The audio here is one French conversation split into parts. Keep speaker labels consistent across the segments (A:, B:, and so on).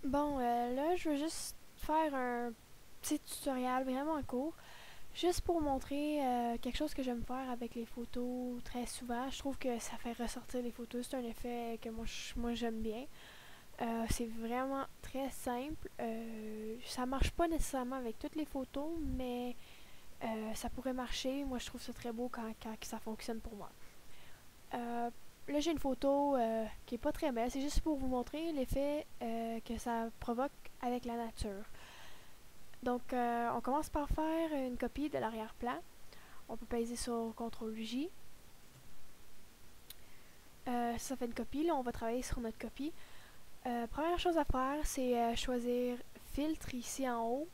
A: Bon, là, je veux juste faire un petit tutoriel vraiment court, juste pour montrer quelque chose que j'aime faire avec les photos très souvent. Je trouve que ça fait ressortir les photos, c'est un effet que moi j'aime bien. C'est vraiment très simple. Ça marche pas nécessairement avec toutes les photos, mais ça pourrait marcher. Moi, je trouve ça très beau quand ça fonctionne pour moi. Euh, Là, j'ai une photo qui est pas très belle. C'est juste pour vous montrer l'effet que ça provoque avec la nature. Donc, on commence par faire une copie de l'arrière-plan. On peut peser sur CTRL-J. Ça fait une copie. Là, on va travailler sur notre copie. Première chose à faire, c'est choisir filtre ici en haut.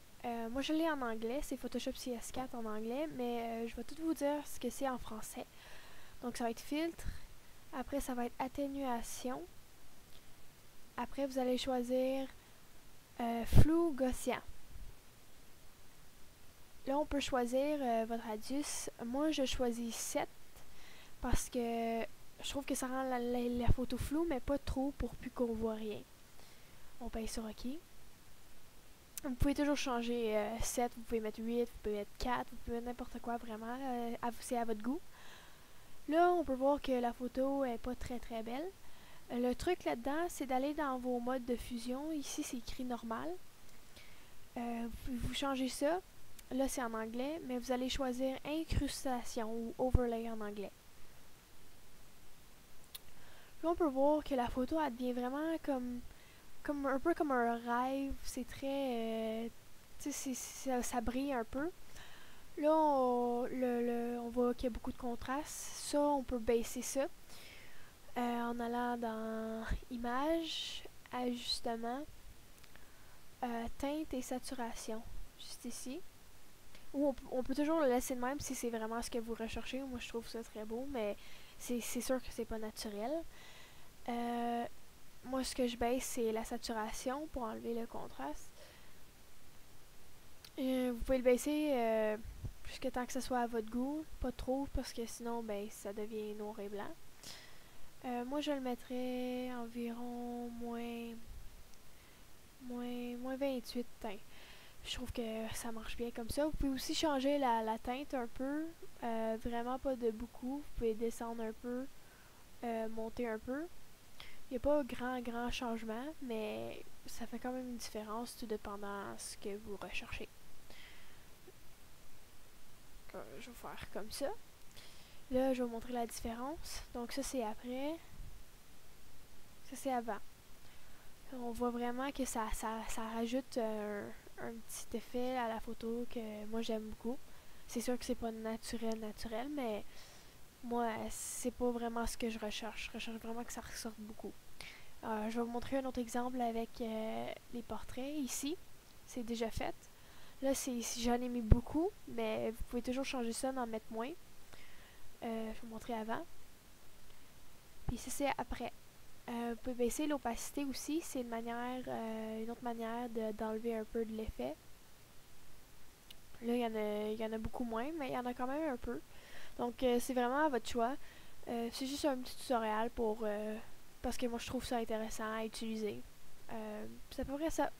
A: Moi, je l'ai en anglais. C'est Photoshop CS4 en anglais, mais je vais tout vous dire ce que c'est en français. Donc, ça va être filtre. Après, ça va être atténuation. Après, vous allez choisir flou gaussien. Là, on peut choisir votre radius. Moi, je choisis 7 parce que je trouve que ça rend la photo floue, mais pas trop pour plus qu'on voit rien. On paye sur OK. Vous pouvez toujours changer 7, vous pouvez mettre 8, vous pouvez mettre 4, vous pouvez mettre n'importe quoi vraiment. C'est à votre goût. Là, on peut voir que la photo est pas très très belle. Le truc là-dedans, c'est d'aller dans vos modes de fusion. Ici, c'est écrit normal. Vous changez ça. Là, c'est en anglais, mais vous allez choisir incrustation ou overlay en anglais. Là, on peut voir que la photo, elle devient vraiment comme un peu comme un rêve. C'est très... ça brille un peu. Là, on voit qu'il y a beaucoup de contraste. Ça, on peut baisser ça en allant dans Images, Ajustement, Teinte et Saturation. Juste ici. Ou on peut toujours le laisser de même si c'est vraiment ce que vous recherchez. Moi, je trouve ça très beau, mais c'est sûr que c'est pas naturel. Euh, Moi, ce que je baisse, c'est la saturation pour enlever le contraste. Vous pouvez le baisser jusqu'à temps que ce soit à votre goût. Pas trop, parce que sinon, ben, ça devient noir et blanc. Moi, je le mettrais environ moins 28 teints. Je trouve que ça marche bien comme ça. Vous pouvez aussi changer la teinte un peu. Vraiment pas de beaucoup. Vous pouvez descendre un peu, monter un peu. Il n'y a pas grand changement, mais ça fait quand même une différence tout dépendant de ce que vous recherchez. Je vais faire comme ça. Là, je vais vous montrer la différence. Donc ça, c'est après. Ça, c'est avant. On voit vraiment que ça rajoute un petit effet à la photo que moi j'aime beaucoup. C'est sûr que c'est pas naturel, mais moi, c'est pas vraiment ce que je recherche. Je recherche vraiment que ça ressorte beaucoup. Je vais vous montrer un autre exemple avec les portraits ici. C'est déjà fait. Là, j'en ai mis beaucoup, mais vous pouvez toujours changer ça, d'en mettre moins. Je vais vous montrer avant. Puis ça, c'est après. Vous pouvez baisser l'opacité aussi. C'est une autre manière d'enlever un peu de l'effet. Là, il y en a beaucoup moins, mais il y en a quand même un peu. Donc, c'est vraiment à votre choix. C'est juste un petit tutoriel parce que moi, je trouve ça intéressant à utiliser. C'est à peu près ça.